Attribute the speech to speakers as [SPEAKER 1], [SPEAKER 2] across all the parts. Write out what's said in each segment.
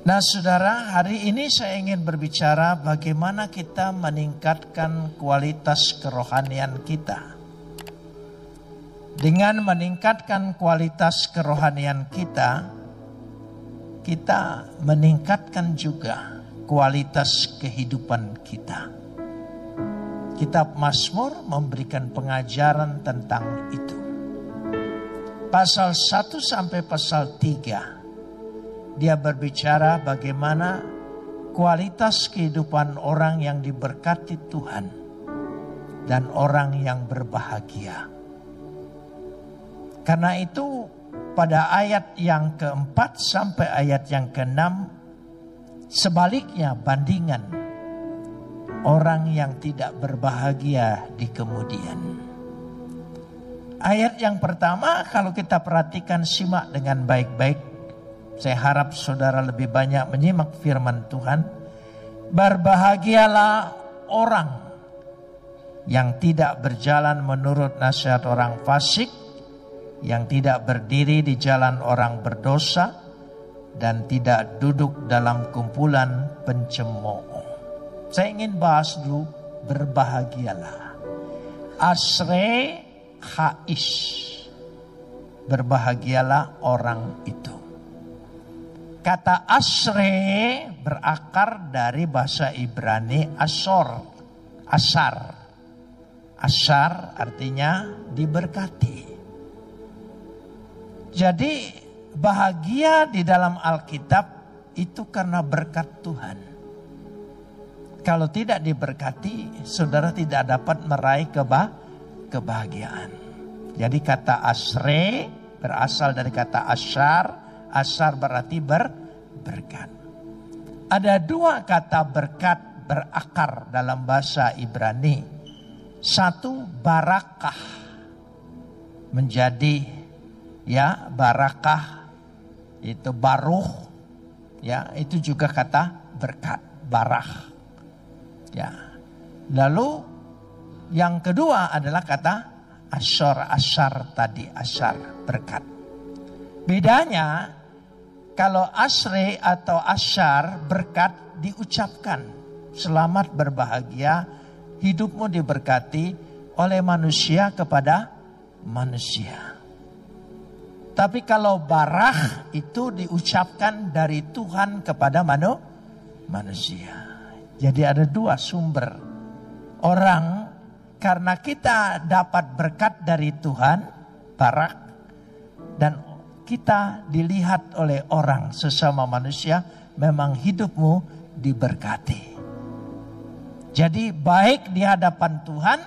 [SPEAKER 1] Nah saudara, hari ini saya ingin berbicara bagaimana kita meningkatkan kualitas kerohanian kita. Dengan meningkatkan kualitas kerohanian kita, kita meningkatkan juga kualitas kehidupan kita. Kitab Mazmur memberikan pengajaran tentang itu. Pasal 1 sampai pasal 3. Dia berbicara bagaimana kualitas kehidupan orang yang diberkati Tuhan dan orang yang berbahagia. Karena itu pada ayat yang keempat sampai ayat yang keenam, sebaliknya bandingan orang yang tidak berbahagia di kemudian. Ayat yang pertama kalau kita perhatikan, simak dengan baik-baik. Saya harap saudara lebih banyak menyimak firman Tuhan. Berbahagialah orang yang tidak berjalan menurut nasihat orang fasik, yang tidak berdiri di jalan orang berdosa, dan tidak duduk dalam kumpulan pencemooh. Saya ingin bahas dulu berbahagialah. Asre hais. Berbahagialah orang itu. Kata asre berakar dari bahasa Ibrani asar. Asar artinya diberkati. Jadi bahagia di dalam Alkitab itu karena berkat Tuhan. Kalau tidak diberkati, saudara tidak dapat meraih kebahagiaan. Jadi kata asre berasal dari kata asar. Asar berarti berkat. Ada dua kata berkat berakar dalam bahasa Ibrani. Satu barakah, menjadi barakah itu baruh, itu juga kata berkat, barah. Lalu yang kedua adalah kata asar tadi, asar berkat. Bedanya kalau asre atau asyar berkat diucapkan. Selamat berbahagia, hidupmu diberkati oleh manusia kepada manusia. Tapi kalau barah itu diucapkan dari Tuhan kepada manusia. Jadi ada dua sumber. Orang karena kita dapat berkat dari Tuhan, barak, dan kita dilihat oleh orang sesama manusia, memang hidupmu diberkati. Jadi baik di hadapan Tuhan,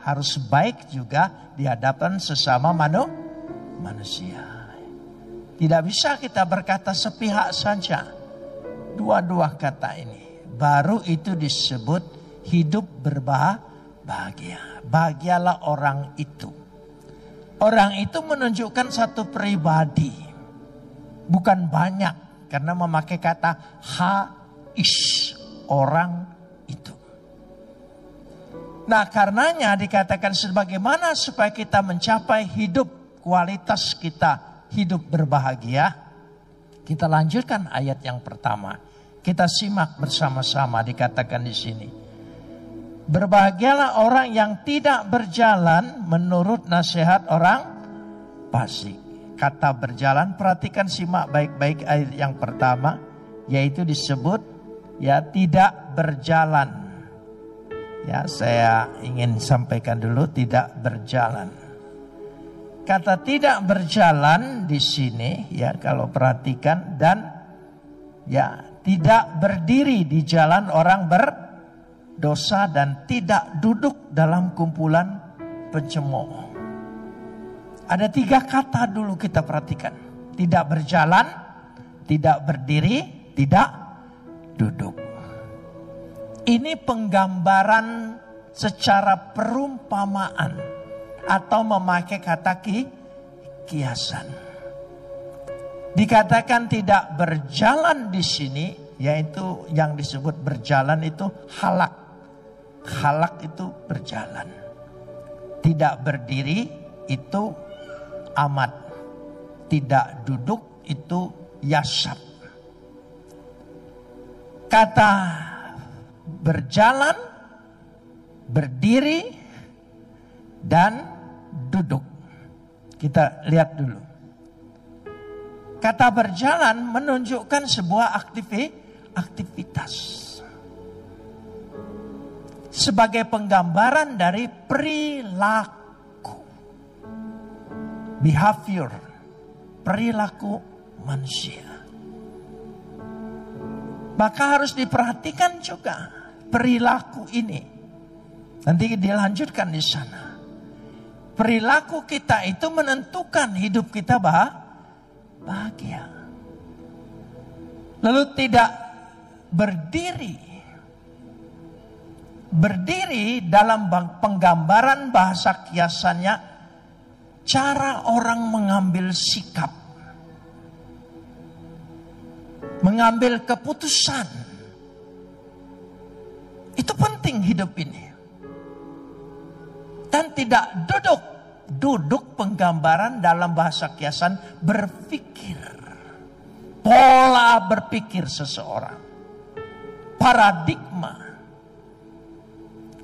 [SPEAKER 1] harus baik juga di hadapan sesama manusia. Tidak bisa kita berkata sepihak saja. Dua-dua kata ini. Baru itu disebut hidup berbahagia. Bahagialah orang itu. Orang itu menunjukkan satu pribadi. Bukan banyak. Karena memakai kata hais. Orang itu. Nah karenanya dikatakan sebagaimana supaya kita mencapai hidup. Kualitas kita hidup berbahagia. Kita lanjutkan ayat yang pertama. Kita simak bersama-sama dikatakan di sini. Berbahagialah orang yang tidak berjalan menurut nasihat orang fasik. Kata berjalan, perhatikan, simak baik-baik ayat yang pertama, yaitu disebut tidak berjalan. Saya ingin sampaikan dulu tidak berjalan. Kata tidak berjalan di sini kalau perhatikan, dan tidak berdiri di jalan orang berdosa dan tidak duduk dalam kumpulan pencemooh. Ada 3 kata dulu kita perhatikan. Tidak berjalan, tidak berdiri, tidak duduk. Ini penggambaran secara perumpamaan atau memakai kata kiasan. Dikatakan tidak berjalan di sini, yaitu yang disebut berjalan itu halak. Halak itu berjalan. Tidak berdiri itu amat. Tidak duduk itu yasab. kata berjalan, berdiri, dan duduk. Kita lihat dulu. Kata berjalan menunjukkan sebuah aktivitas. Sebagai penggambaran dari perilaku. Behavior. Perilaku manusia. Maka harus diperhatikan juga perilaku ini. Nanti dilanjutkan di sana. Perilaku kita itu menentukan hidup kita bahagia. Lalu tidak berdiri. Berdiri dalam penggambaran bahasa kiasannya cara orang mengambil sikap. Mengambil keputusan. Itu penting hidup ini. Dan tidak duduk. Duduk penggambaran dalam bahasa kiasan berpikir. Pola berpikir seseorang. Paradigma.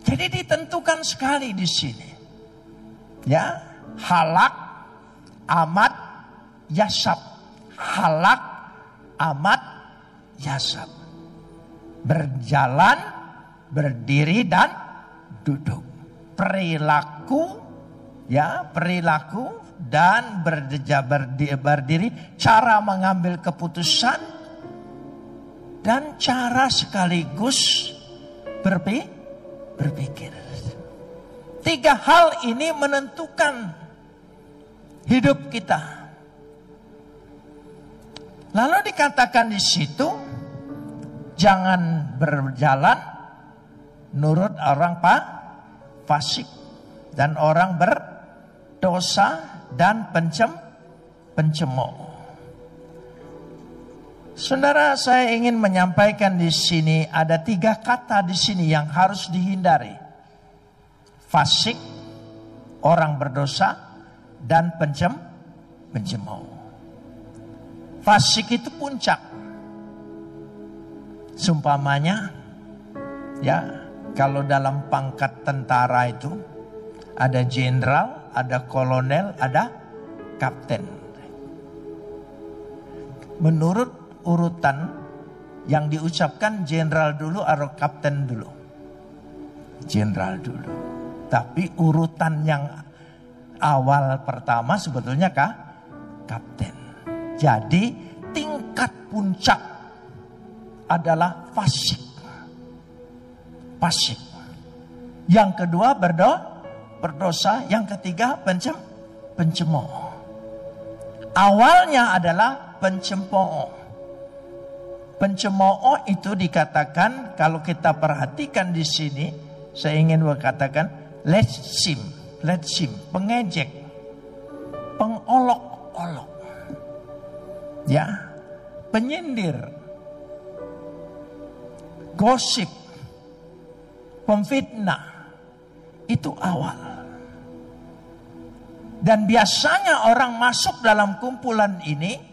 [SPEAKER 1] Jadi ditentukan sekali di sini. Ya, halak, amat, yasab. Halak, amat, yasab. Berjalan, berdiri, dan duduk. Perilaku, ya, perilaku dan berdiri, cara mengambil keputusan dan cara sekaligus berpikir. 3 hal ini menentukan hidup kita. Lalu dikatakan di situ, jangan berjalan nurut orang fasik dan orang berdosa dan pencemooh. Saudara, saya ingin menyampaikan di sini ada 3 kata di sini yang harus dihindari. Fasik, orang berdosa, dan pencemooh. Fasik itu puncak. Sumpamanya, ya, kalau dalam pangkat tentara itu ada jenderal, ada kolonel, ada kapten. Menurut urutan yang diucapkan jenderal dulu atau kapten dulu? Jenderal dulu. Tapi urutan yang awal pertama sebetulnya kapten. Jadi tingkat puncak adalah fasik. Fasik. Yang kedua berdosa. Yang ketiga pencemooh. Awalnya adalah pencemooh. Pencemooh itu dikatakan, kalau kita perhatikan di sini, saya ingin berkatakan letsim, pengejek, pengolok-olok. Ya, penyindir, gosip, pemfitnah, itu awal. Dan biasanya orang masuk dalam kumpulan ini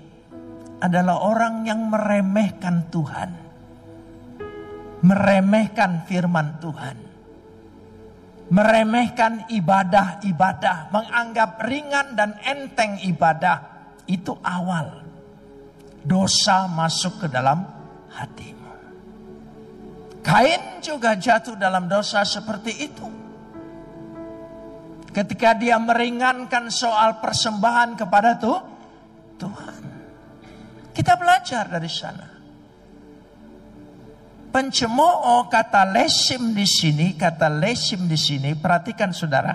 [SPEAKER 1] adalah orang yang meremehkan Tuhan, meremehkan firman Tuhan, meremehkan ibadah-ibadah, menganggap ringan dan enteng ibadah. Itu awal dosa masuk ke dalam hatimu. Kain juga jatuh dalam dosa seperti itu. Ketika dia meringankan soal persembahan kepada Tuhan. Kita belajar dari sana. Pencemooh, kata lesim di sini, perhatikan saudara.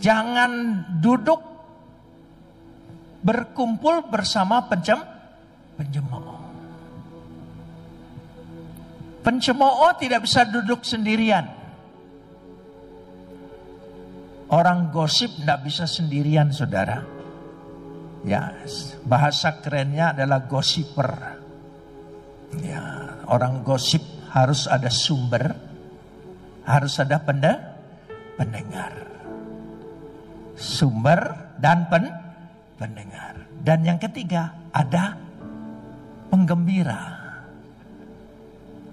[SPEAKER 1] Jangan duduk berkumpul bersama pencemooh. Pencemooh tidak bisa duduk sendirian. Orang gosip tidak bisa sendirian, saudara. Ya, bahasa kerennya adalah gosiper. Ya, orang gosip harus ada sumber, harus ada pendengar. Sumber dan pendengar. Dan yang ketiga, ada penggembira.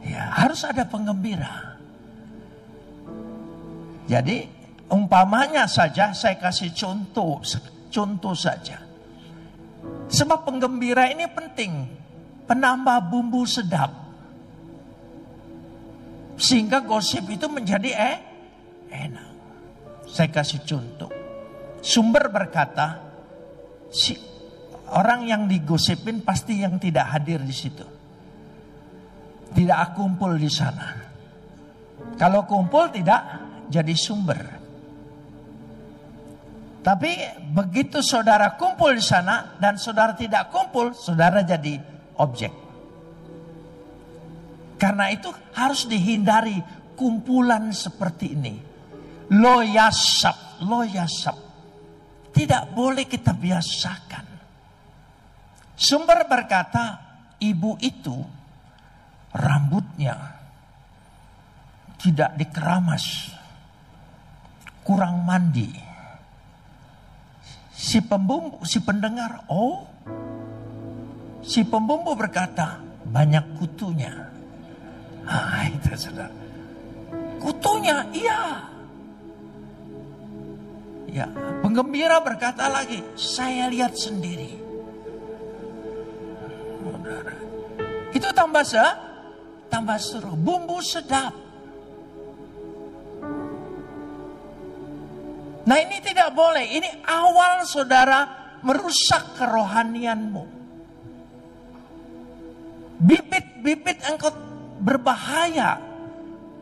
[SPEAKER 1] Ya, harus ada penggembira. Jadi umpamanya saja saya kasih contoh saja. Sebab penggembira ini penting, penambah bumbu sedap. Sehingga gosip itu menjadi enak. Saya kasih contoh. Sumber berkata, orang yang digosipin pasti yang tidak hadir di situ. Tidak kumpul di sana. Kalau kumpul tidak jadi sumber. Tapi begitu saudara kumpul di sana dan saudara tidak kumpul, saudara jadi objek. Karena itu harus dihindari kumpulan seperti ini. Loyasap. Tidak boleh kita biasakan. Sumber berkata, ibu itu rambutnya tidak dikeramas, kurang mandi. Si pendengar, si pembumbu berkata, banyak kutunya. Itu saudara. Kutunya, iya. Ya, penggembira berkata lagi, saya lihat sendiri. Itu tambah seru, bumbu sedap. Nah ini tidak boleh, ini awal saudara merusak kerohanianmu. Bibit-bibit engkau berbahaya.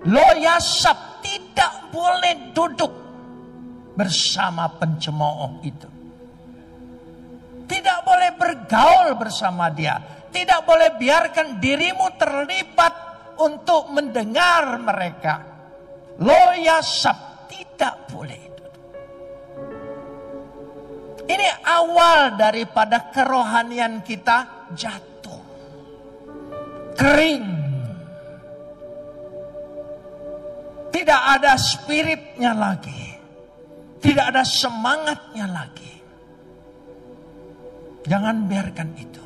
[SPEAKER 1] Loyasap, tidak boleh duduk bersama pencemooh itu. Tidak boleh bergaul bersama dia. Tidak boleh biarkan dirimu terlibat untuk mendengar mereka. Loyasap, tidak boleh. Ini awal daripada kerohanian kita jatuh. Kering. Tidak ada spiritnya lagi. Tidak ada semangatnya lagi. Jangan biarkan itu.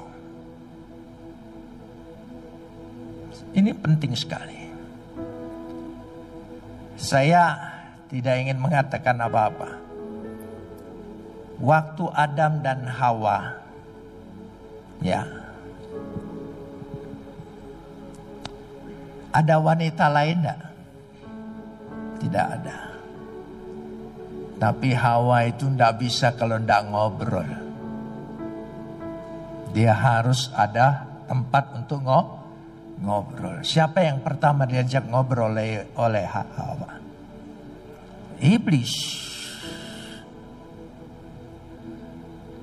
[SPEAKER 1] Ini penting sekali. Saya tidak ingin mengatakan apa-apa. Waktu Adam dan Hawa, ya, ada wanita lain enggak? Tidak ada. Tapi Hawa itu enggak bisa kalau enggak ngobrol. Dia harus ada tempat untuk ngobrol. Siapa yang pertama diajak ngobrol oleh Hawa? Iblis.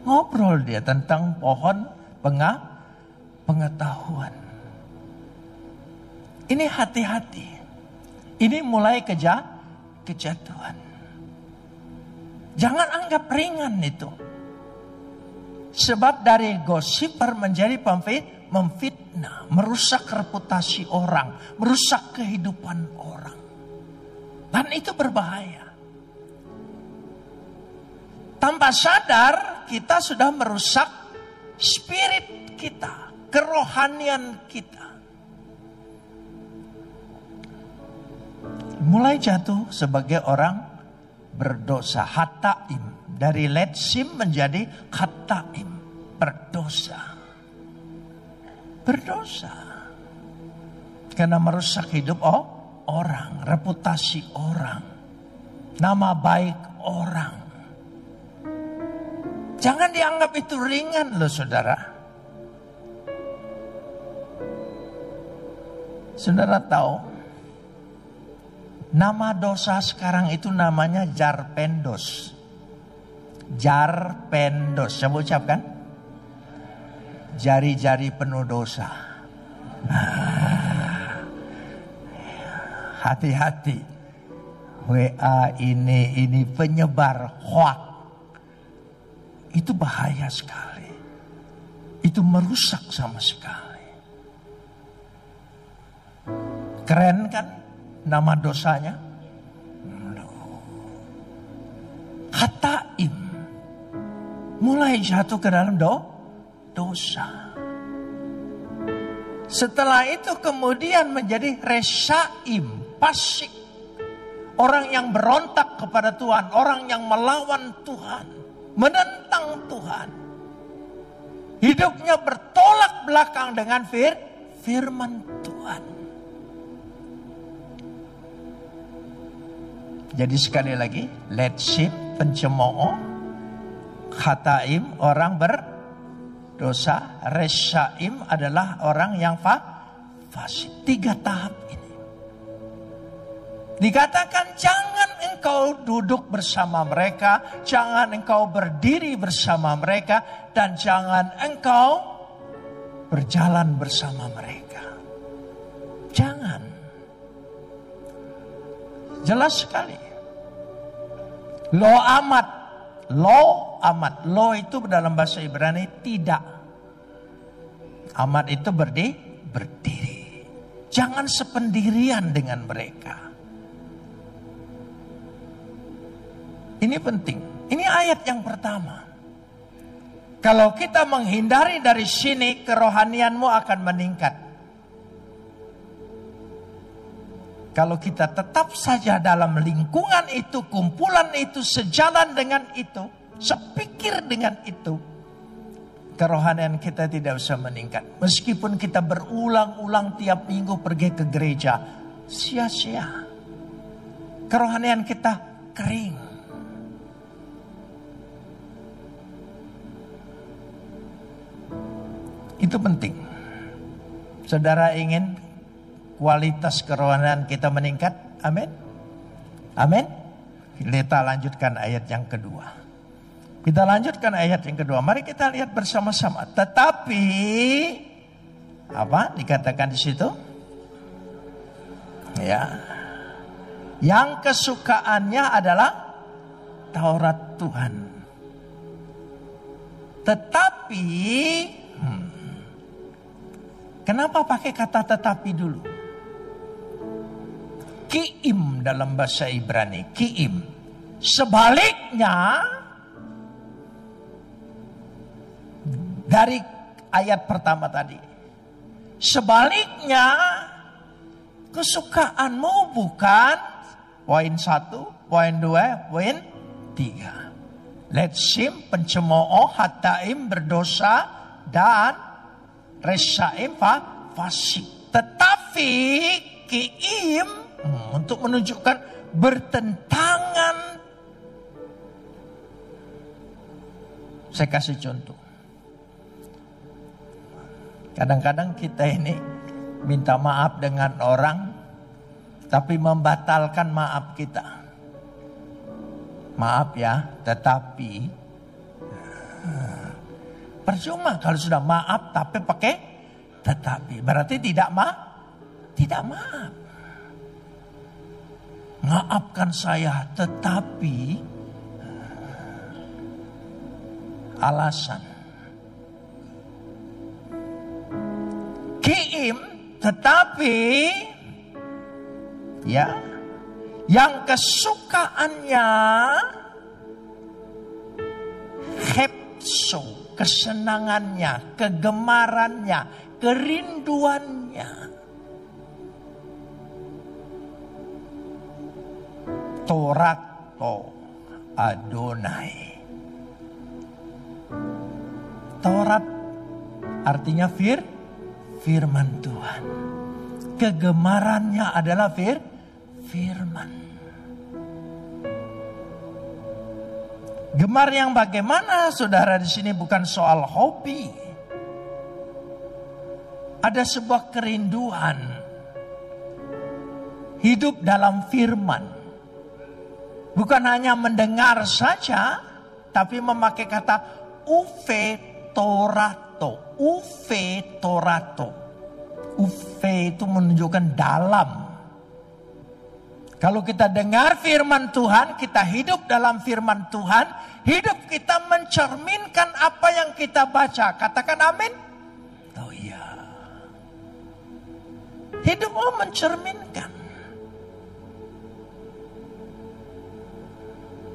[SPEAKER 1] Ngobrol dia tentang pohon pengetahuan. Ini hati-hati. Ini mulai kejatuhan. Jangan anggap ringan itu. Sebab dari gosiper menjadi memfitnah, merusak reputasi orang, merusak kehidupan orang. Dan itu berbahaya. Tanpa sadar kita sudah merusak spirit kita, kerohanian kita. Mulai jatuh sebagai orang berdosa, hataim. Dari letsim menjadi hataim, berdosa. Berdosa. Karena merusak hidup orang, reputasi orang, nama baik orang. Jangan dianggap itu ringan loh saudara. Saudara tahu, nama dosa sekarang itu namanya jarpendos. Jarpendos, saya ucapkan. Jari-jari penuh dosa. Hati-hati. WA ini penyebar hoax. Itu bahaya sekali. Itu merusak sama sekali. Keren kan nama dosanya? Hataim. Mulai jatuh ke dalam dosa. Setelah itu kemudian menjadi resyaim, fasik. Orang yang berontak kepada Tuhan, orang yang melawan Tuhan, menentang Tuhan. Hidupnya bertolak belakang dengan firman Tuhan. Jadi sekali lagi, leadership, pencemooh, khataim, orang berdosa, resyaim adalah orang yang fasik. 3 tahap ini. Dikatakan jangan engkau duduk bersama mereka, jangan engkau berdiri bersama mereka, dan jangan engkau berjalan bersama mereka. Jangan. Jelas sekali. Lo amat. Lo itu dalam bahasa Ibrani tidak. Amat itu berdiri. Jangan sependirian dengan mereka. Ini penting. Ini ayat yang pertama. Kalau kita menghindari dari sini, kerohanianmu akan meningkat. Kalau kita tetap saja dalam lingkungan itu, kumpulan itu, sejalan dengan itu, sepikir dengan itu, kerohanian kita tidak bisa meningkat. Meskipun kita berulang-ulang tiap minggu pergi ke gereja, sia-sia. Kerohanian kita kering. Itu penting. Saudara ingin kualitas kerohanian kita meningkat? Amin. Amin. Kita lanjutkan ayat yang kedua. Kita lanjutkan ayat yang kedua. Mari kita lihat bersama-sama. Tetapi apa dikatakan di situ? Ya. Yang kesukaannya adalah Taurat Tuhan. Tetapi kenapa pakai kata tetapi dulu? Ki'im dalam bahasa Ibrani. Ki'im. Sebaliknya dari ayat pertama tadi. Sebaliknya kesukaanmu bukan poin 1, poin 2, poin 3. Letsim, pencemooh, hataim, berdosa, dan resyaim, fasik. Tetapi ki'im untuk menunjukkan bertentangan. Saya kasih contoh. Kadang-kadang kita ini minta maaf dengan orang, tapi membatalkan maaf kita. Maaf ya, tetapi percuma kalau sudah maaf tapi pakai tetapi. Berarti tidak maaf. Maafkan saya, tetapi alasan. Ki'im, tetapi ya, yang kesukaannya hepso, kesenangannya, kegemarannya, kerinduannya. Torato Adonai. Taurat artinya firman Tuhan. Kegemarannya adalah firman. Gemar yang bagaimana, saudara, di sini bukan soal hobi. Ada sebuah kerinduan hidup dalam firman. Bukan hanya mendengar saja, tapi memakai kata uve torato. Uve torato. Uve itu menunjukkan dalam. Kalau kita dengar firman Tuhan, kita hidup dalam firman Tuhan, hidup kita mencerminkan apa yang kita baca. Katakan amin. Oh iya. Hidupmu mencerminkan.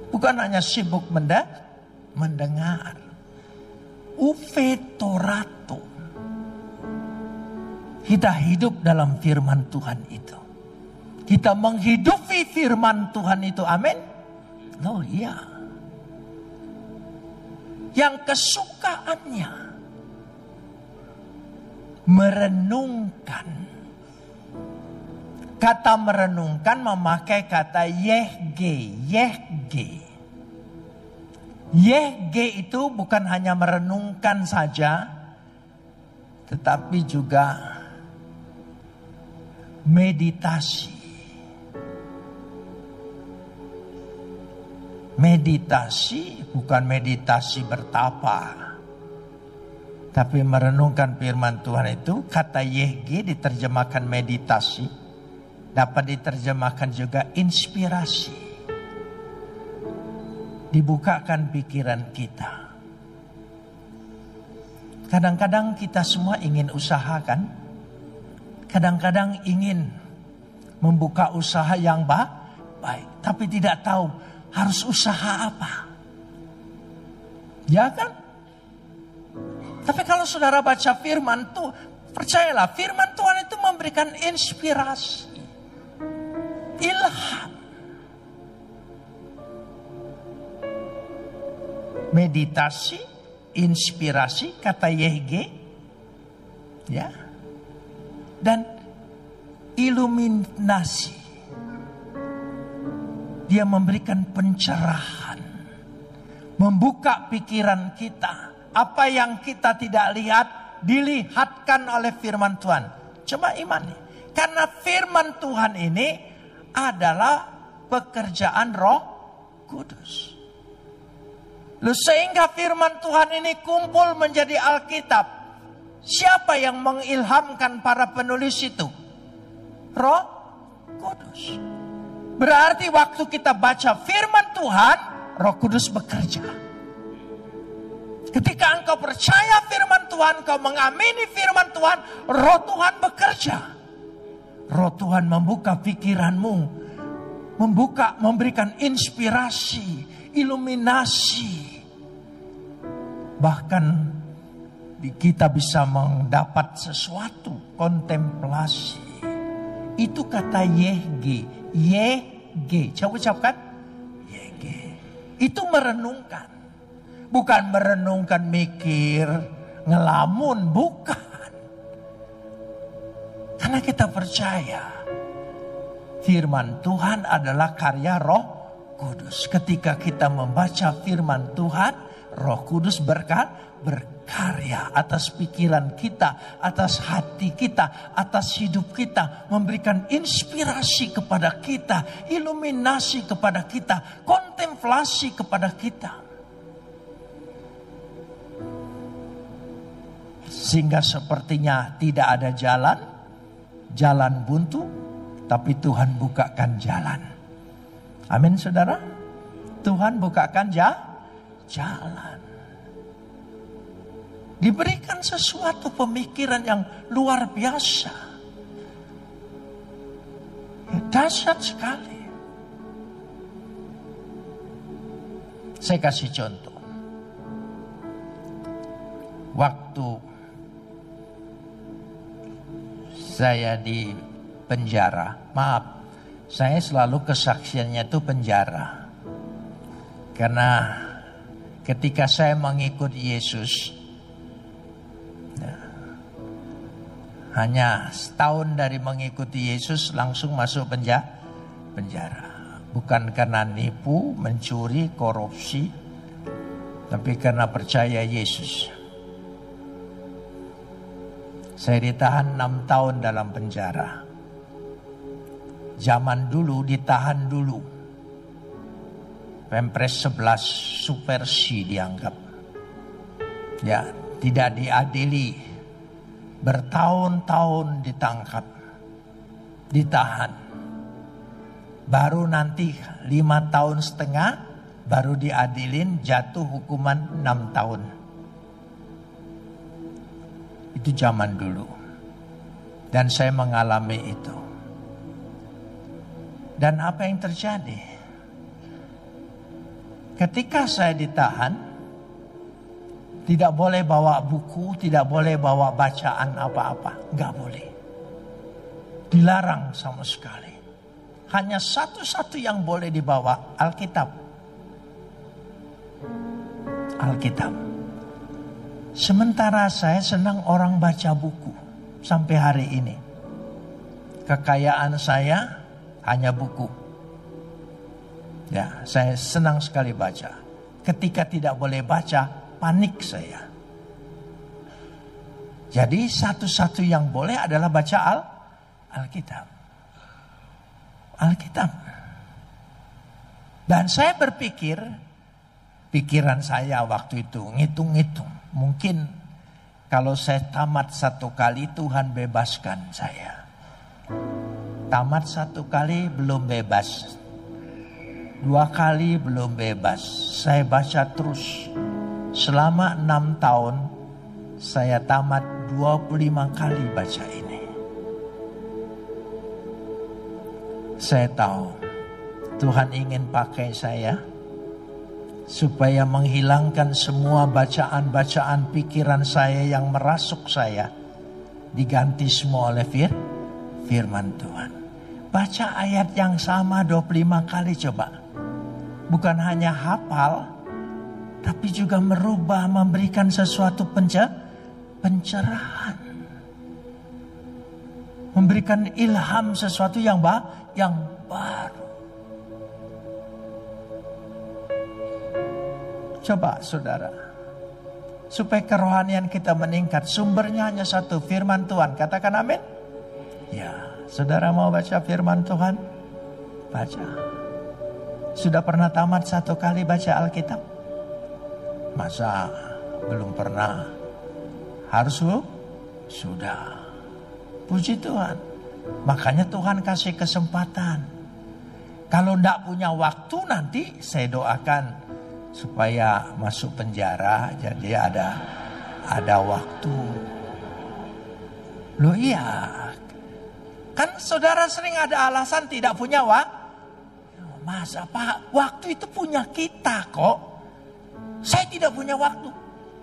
[SPEAKER 1] Bukan hanya sibuk mendengar. Uve torato. Kita hidup dalam firman Tuhan itu. Kita menghidupi firman Tuhan itu. Amin. Oh iya. Yang kesukaannya merenungkan. Kata merenungkan memakai kata yehge. Yehge itu bukan hanya merenungkan saja, tetapi juga meditasi. Meditasi bukan meditasi bertapa, tapi merenungkan firman Tuhan itu. Kata yehge diterjemahkan meditasi, dapat diterjemahkan juga inspirasi. Dibukakan pikiran kita. Kadang-kadang kita semua ingin usahakan. Kadang-kadang ingin membuka usaha yang baik, tapi tidak tahu harus usaha apa. Ya kan? Tapi kalau saudara baca firman Tuhan, percayalah firman Tuhan itu memberikan inspirasi, ilham. Meditasi, inspirasi, kata yehge, ya, dan iluminasi. Dia memberikan pencerahan, membuka pikiran kita. Apa yang kita tidak lihat dilihatkan oleh firman Tuhan. Coba imani, karena firman Tuhan ini adalah pekerjaan Roh Kudus. Sehingga firman Tuhan ini kumpul menjadi Alkitab. Siapa yang mengilhamkan para penulis itu? Roh Kudus. Berarti waktu kita baca firman Tuhan, Roh Kudus bekerja. Ketika engkau percaya firman Tuhan, engkau mengamini firman Tuhan, Roh Tuhan bekerja. Roh Tuhan membuka pikiranmu, memberikan inspirasi, iluminasi. Bahkan kita bisa mendapat sesuatu, kontemplasi. Itu kata yehge. Coba ucapkan. Yehge. Itu merenungkan. Bukan merenungkan mikir, ngelamun. Bukan. Karena kita percaya firman Tuhan adalah karya Roh Kudus. Ketika kita membaca firman Tuhan, Roh Kudus berkarya atas pikiran kita, atas hati kita, atas hidup kita. Memberikan inspirasi kepada kita, iluminasi kepada kita, kontemplasi kepada kita. Sehingga sepertinya tidak ada jalan buntu, tapi Tuhan bukakan jalan. Amin saudara. Tuhan bukakan jalan. Diberikan sesuatu pemikiran yang luar biasa. Dahsyat sekali. Saya kasih contoh. Waktu saya di penjara, saya selalu kesaksiannya itu penjara. Karena ketika saya mengikuti Yesus, hanya setahun dari mengikuti Yesus langsung masuk penjara. Bukan karena nipu, mencuri, korupsi, tapi karena percaya Yesus. Saya ditahan 6 tahun dalam penjara. Zaman dulu ditahan dulu. Pempres 11 subversi dianggap. Ya, tidak diadili. Bertahun-tahun ditangkap. Ditahan. Baru nanti 5 tahun setengah baru diadilin, jatuh hukuman 6 tahun. Itu zaman dulu. Dan saya mengalami itu. Dan apa yang terjadi? Ketika saya ditahan, tidak boleh bawa buku, tidak boleh bawa bacaan apa-apa. Enggak boleh. Dilarang sama sekali. Hanya satu-satu yang boleh dibawa, Alkitab. Alkitab. Sementara saya senang orang baca buku sampai hari ini. Kekayaan saya hanya buku. Ya, saya senang sekali baca. Ketika tidak boleh baca, panik saya. Jadi satu-satu yang boleh adalah baca Alkitab. Alkitab. Dan saya berpikir, pikiran saya waktu itu ngitung-ngitung. Mungkin kalau saya tamat 1 kali, Tuhan bebaskan saya. Tamat 1 kali belum bebas. 2 kali belum bebas. Saya baca terus. Selama 6 tahun saya tamat 25 kali baca ini. Saya tahu Tuhan ingin pakai saya supaya menghilangkan semua bacaan-bacaan pikiran saya yang merasuk saya, diganti semua oleh firman Tuhan. Baca ayat yang sama 25 kali coba. Bukan hanya hafal, tapi juga merubah, memberikan sesuatu pencerahan. Memberikan ilham sesuatu yang baru. Coba saudara, supaya kerohanian kita meningkat, sumbernya hanya satu, firman Tuhan. Katakan amin. Ya, saudara mau baca firman Tuhan? Baca. Sudah pernah tamat 1 kali baca Alkitab? Masa belum pernah? Harus sudah. Puji Tuhan. Makanya Tuhan kasih kesempatan. Kalau tidak punya waktu, nanti saya doakan supaya masuk penjara, jadi ada waktu. Loh iya, kan saudara sering ada alasan tidak punya waktu. Masa Pak, waktu itu punya kita kok. Saya tidak punya waktu.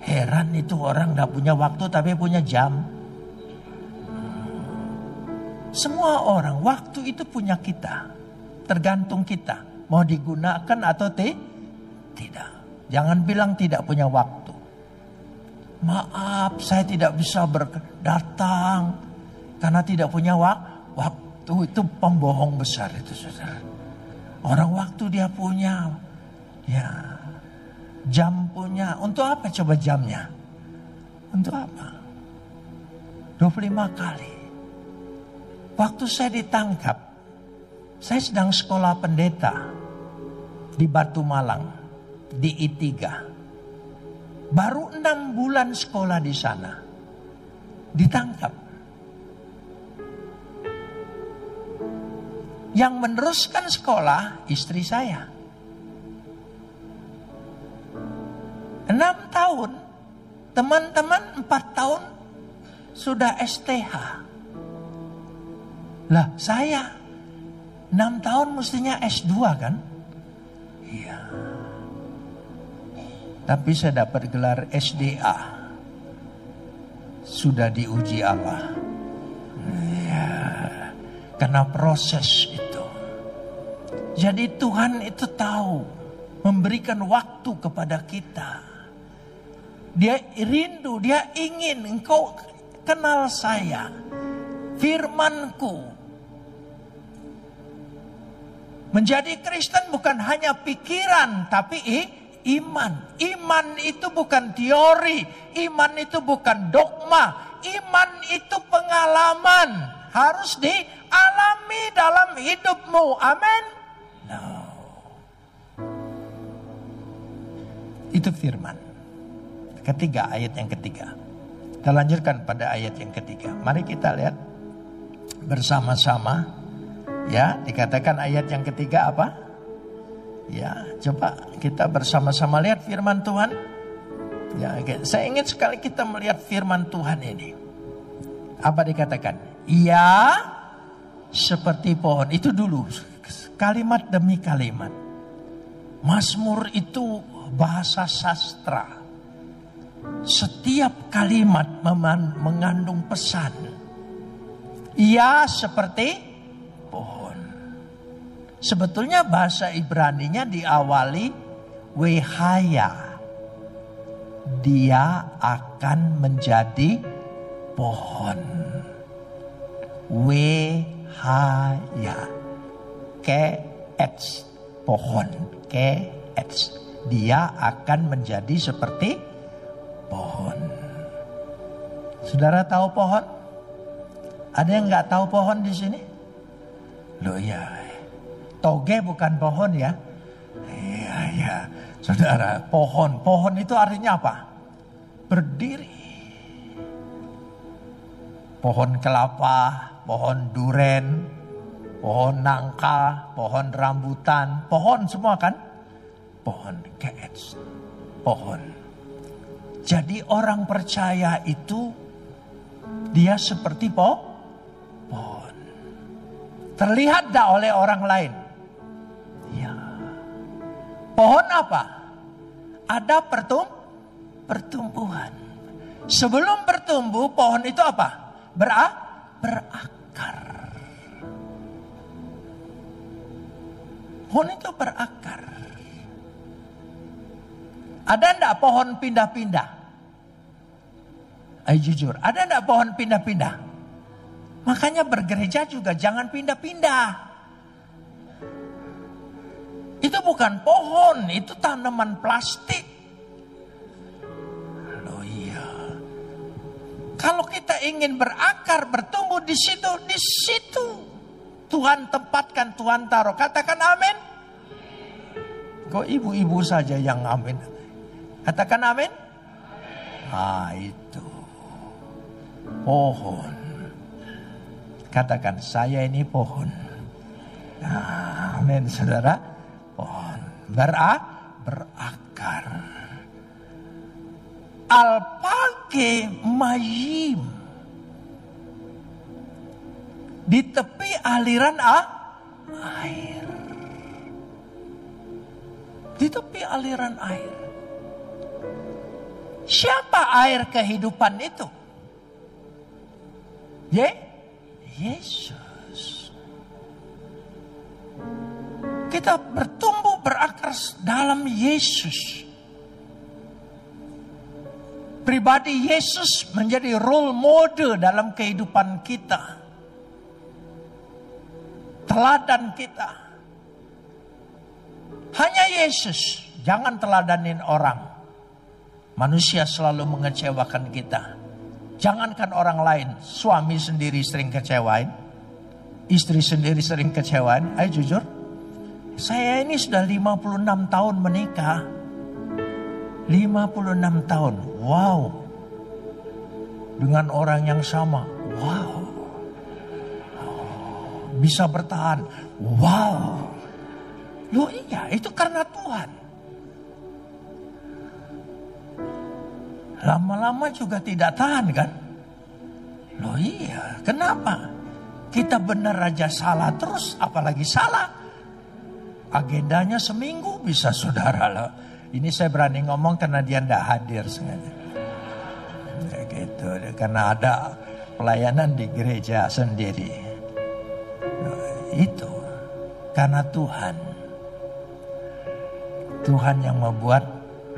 [SPEAKER 1] Heran itu orang tidak punya waktu tapi punya jam. Semua orang, waktu itu punya kita. Tergantung kita. Mau digunakan atau tidak. Jangan bilang tidak punya waktu. Maaf, saya tidak bisa datang karena tidak punya waktu. Itu pembohong besar itu, saudara. Orang waktu dia punya. Ya. Jam punya. Untuk apa coba jamnya? Untuk apa? 25 kali. Waktu saya ditangkap, saya sedang sekolah pendeta di Batu Malang, di I3. Baru 6 bulan sekolah di sana. Ditangkap. Yang meneruskan sekolah istri saya. 6 tahun. Teman-teman 4 tahun sudah STH. Lah saya 6 tahun mestinya S2 kan? Iya. Tapi saya dapat gelar SDA. Sudah diuji Allah. Ya. Karena proses itu. Jadi Tuhan itu tahu. Memberikan waktu kepada kita. Dia rindu, dia ingin engkau kenal saya. Firmanku. Menjadi Kristen bukan hanya pikiran, tapi iman. Iman itu bukan teori. Iman itu bukan dogma. Iman itu pengalaman. Harus dialami dalam hidupmu. Amin. No. Itu firman. Ketiga, ayat yang ketiga. Kita lanjutkan pada ayat yang ketiga. Mari kita lihat bersama-sama. Ya, dikatakan ayat yang ketiga apa? Ya, coba kita bersama-sama lihat firman Tuhan. Ya, saya ingin sekali kita melihat firman Tuhan ini. Apa dikatakan? Ia seperti pohon. Itu dulu, kalimat demi kalimat. Mazmur itu bahasa sastra. Setiap kalimat mengandung pesan. Ia seperti pohon. Sebetulnya bahasa Ibraninya diawali wehaya. Dia akan menjadi pohon. Wehaya. Ke-ets. Pohon. Ke-ets. Dia akan menjadi seperti pohon. Saudara tahu pohon? Ada yang nggak tahu pohon di sini? Loh ya, toge bukan pohon ya? Iya ya, saudara. Pohon itu artinya apa? Berdiri. Pohon kelapa, pohon duren, pohon nangka, pohon rambutan, pohon semua kan? Pohon keets, pohon. Jadi orang percaya itu dia seperti pohon. Terlihat tak oleh orang lain? Ya. Pohon apa? Ada pertumbuhan. Sebelum bertumbuh, pohon itu apa? Berakar. Pohon itu berakar. Ada enggak pohon pindah-pindah? Ayo jujur, ada enggak pohon pindah-pindah? Makanya bergereja juga jangan pindah-pindah. Itu bukan pohon, itu tanaman plastik. Loh iya. Kalau kita ingin berakar, bertumbuh di situ Tuhan tempatkan, Tuhan taruh. Katakan amin. Kok ibu-ibu saja yang amin? Katakan amin. Ah itu. Pohon. Katakan saya ini pohon. Amin saudara. Pohon. Berakar. Alpage mayim. Di tepi aliran air. Di tepi aliran air. Siapa air kehidupan itu? Yesus. Kita bertumbuh berakar dalam Yesus. Pribadi Yesus menjadi role model dalam kehidupan kita. Teladan kita. Hanya Yesus. Jangan teladanin orang. Manusia selalu mengecewakan kita. Jangankan orang lain, suami sendiri sering kecewain, istri sendiri sering kecewain. Ayo jujur, saya ini sudah 56 tahun menikah. 56 tahun, wow. Dengan orang yang sama, wow. Bisa bertahan, wow. Loh iya, itu karena Tuhan. Lama-lama juga tidak tahan kan? Loh iya, kenapa? Kita benar aja salah terus, apalagi salah. Agendanya seminggu bisa saudara loh. Ini saya berani ngomong karena dia tidak hadir sengaja. Ya gitu, karena ada pelayanan di gereja sendiri. Loh, itu karena Tuhan. Tuhan yang membuat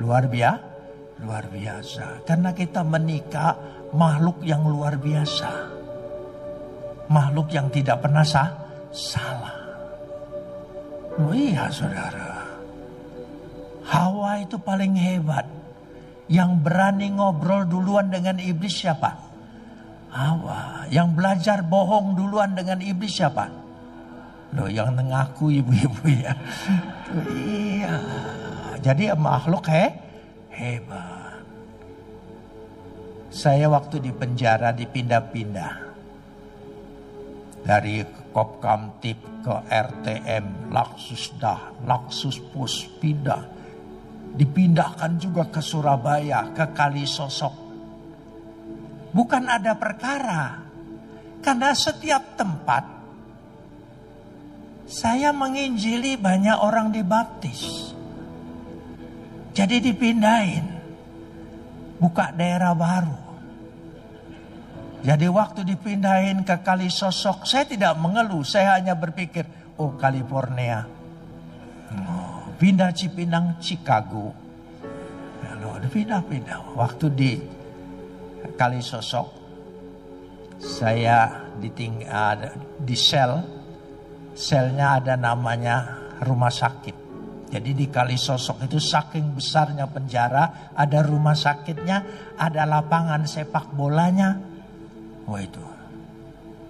[SPEAKER 1] luar biasa. Luar biasa. Karena kita menikah makhluk yang luar biasa. Makhluk yang tidak pernah salah. Oh iya saudara. Hawa itu paling hebat. Yang berani ngobrol duluan dengan iblis siapa? Hawa. Yang belajar bohong duluan dengan iblis siapa? Loh yang mengaku ibu-ibu ya. Oh, iya. Jadi makhluk hebat. Saya waktu di penjara dipindah-pindah. Dari Kopkamtib ke RTM, Laksusdah, Laksuspus, pindah. Dipindahkan juga ke Surabaya, ke Kalisosok. Bukan ada perkara. Karena setiap tempat saya menginjili banyak orang dibaptis. Jadi dipindahin. Buka daerah baru. Jadi waktu dipindahin ke Kalisosok, saya tidak mengeluh. Saya hanya berpikir, oh California. Pindah Cipinang, Chicago. Lalu pindah-pindah. Waktu di Kalisosok, saya di selnya ada namanya rumah sakit. Jadi di Kalisosok itu saking besarnya penjara, ada rumah sakitnya, ada lapangan sepak bolanya. Wah itu,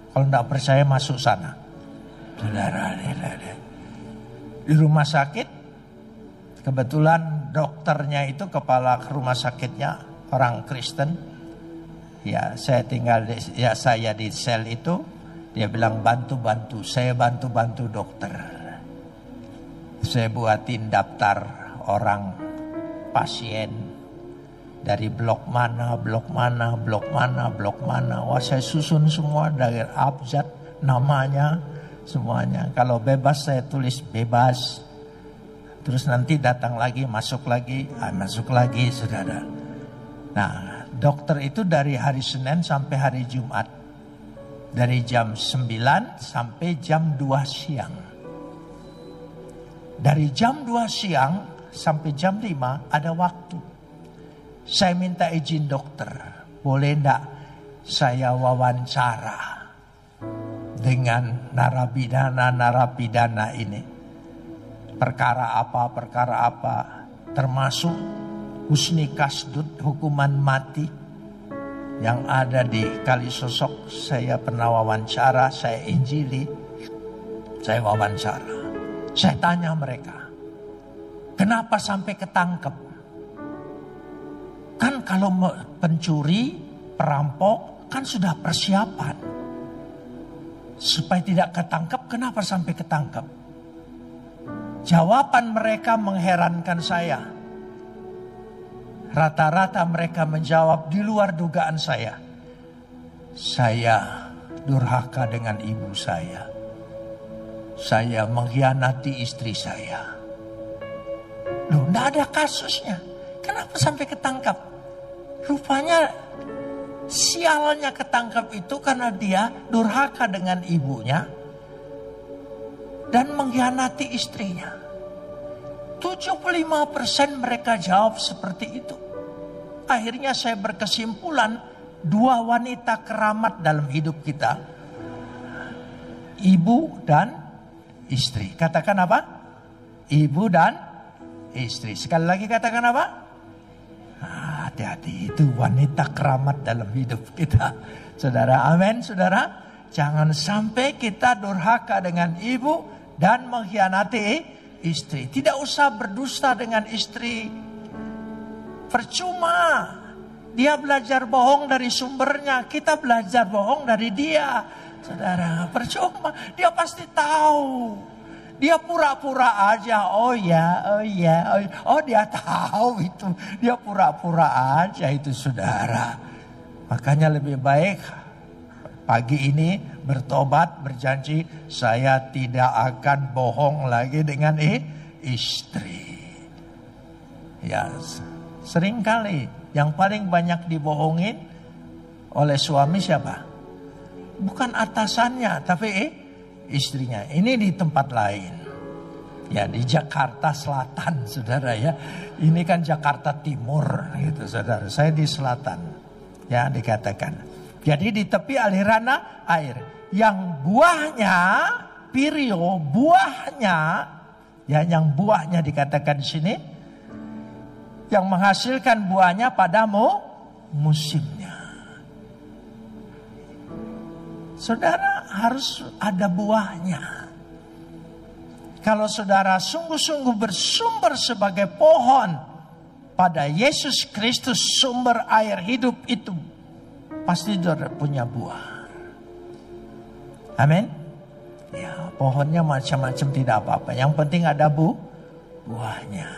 [SPEAKER 1] kalau tidak percaya masuk sana. Saudara, di rumah sakit, kebetulan dokternya itu kepala rumah sakitnya orang Kristen. Ya saya di sel itu, dia bilang bantu-bantu, saya bantu-bantu dokter. Saya buatin daftar orang pasien. Dari blok mana. Wah saya susun semua dari abjad namanya semuanya. Kalau bebas saya tulis bebas. Terus nanti datang lagi, masuk lagi, saudara. Nah dokter itu dari hari Senin sampai hari Jumat. Dari jam 9 sampai jam 2 siang. Dari jam 2 siang sampai jam 5 ada waktu. Saya minta izin dokter, boleh enggak saya wawancara dengan narapidana ini. Perkara apa, termasuk Husni Kasdut, hukuman mati yang ada di Kalisosok. Saya pernah wawancara, saya injili, saya wawancara. Saya tanya mereka, kenapa sampai ketangkep? Kan kalau pencuri, perampok, kan sudah persiapan. Supaya tidak ketangkep, kenapa sampai ketangkep? Jawaban mereka mengherankan saya. Rata-rata mereka menjawab di luar dugaan saya. Saya durhaka dengan ibu saya. Saya mengkhianati istri saya. Loh, enggak ada kasusnya. Kenapa sampai ketangkap? Rupanya sialnya ketangkap itu karena dia durhaka dengan ibunya dan mengkhianati istrinya. 75% mereka jawab seperti itu. Akhirnya saya berkesimpulan 2 wanita keramat dalam hidup kita. Ibu dan istri. Katakan apa? Ibu dan istri. Sekali lagi katakan apa? Hati-hati, itu wanita keramat dalam hidup kita. Saudara, amin saudara. Jangan sampai kita durhaka dengan ibu dan mengkhianati istri. Tidak usah berdusta dengan istri. Percuma. Dia belajar bohong dari sumbernya. Kita belajar bohong dari dia. Saudara, percuma. Dia pasti tahu. Dia pura-pura aja. Oh dia tahu itu. Dia pura-pura aja itu saudara. Makanya lebih baik pagi ini bertobat, berjanji saya tidak akan bohong lagi dengan istri. Ya, seringkali yang paling banyak dibohongin oleh suami siapa? Bukan atasannya, tapi istrinya. Ini di tempat lain. Ya, di Jakarta Selatan, saudara ya. Ini kan Jakarta Timur gitu, saudara. Saya di selatan. Ya, dikatakan. Jadi di tepi aliran air yang buahnya pirio, buahnya ya, yang buahnya dikatakan di sini yang menghasilkan buahnya pada musimnya. Saudara harus ada buahnya. Kalau saudara sungguh-sungguh bersumber sebagai pohon pada Yesus Kristus, sumber air hidup itu, pasti saudara punya buah. Amin. Ya, pohonnya macam-macam tidak apa-apa. Yang penting ada buahnya.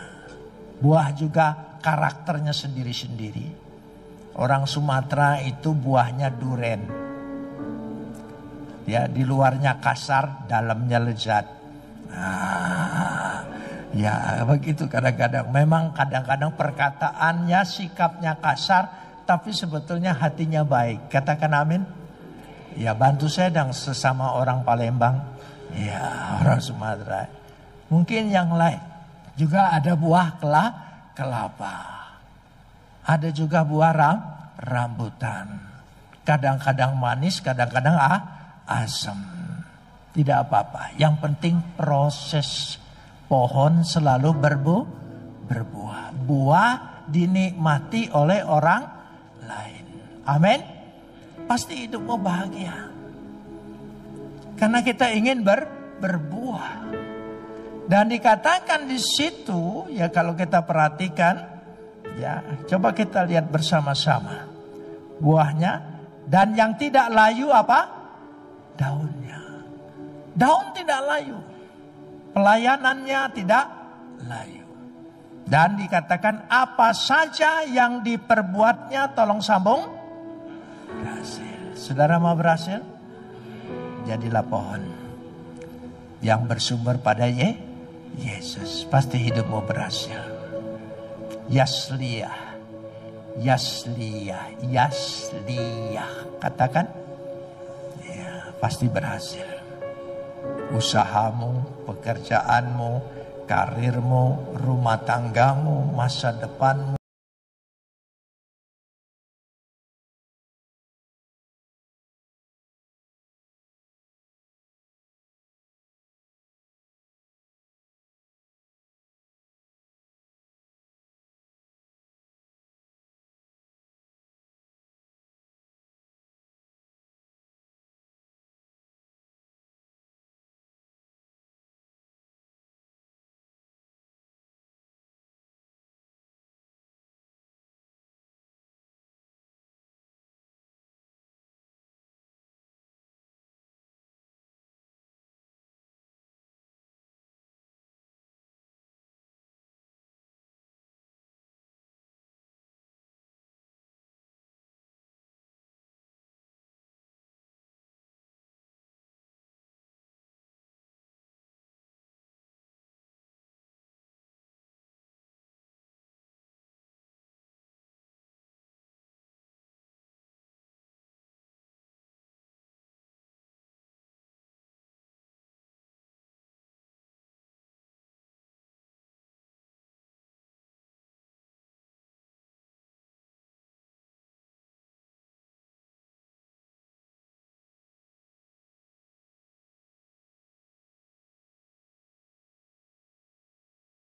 [SPEAKER 1] Buah juga karakternya sendiri-sendiri. Orang Sumatera itu buahnya duren. Ya, di luarnya kasar, dalamnya lezat. Ya begitu kadang-kadang. Memang kadang-kadang perkataannya, sikapnya kasar, tapi sebetulnya hatinya baik. Katakan amin. Ya, bantu saya dong sesama orang Palembang. Ya, orang Sumatera. Mungkin yang lain juga ada buah kelapa. Ada juga buah rambutan. Kadang-kadang manis, kadang-kadang asam. Tidak apa-apa. Yang penting proses pohon selalu berbuah. Buah dinikmati oleh orang lain. Amin. Pasti hidupmu bahagia. Karena kita ingin berbuah. Dan dikatakan di situ, ya kalau kita perhatikan, ya coba kita lihat bersama-sama. Buahnya, dan yang tidak layu apa? Daunnya. Daun tidak layu. Pelayanannya tidak layu. Dan dikatakan apa saja yang diperbuatnya, tolong sambung, berhasil. Saudara mau berhasil? Jadilah pohon yang bersumber pada Yesus. Pasti hidupmu berhasil. Yasliyah. Katakan, ya, pasti berhasil. Usahamu, pekerjaanmu, karirmu, rumah tanggamu, masa depanmu.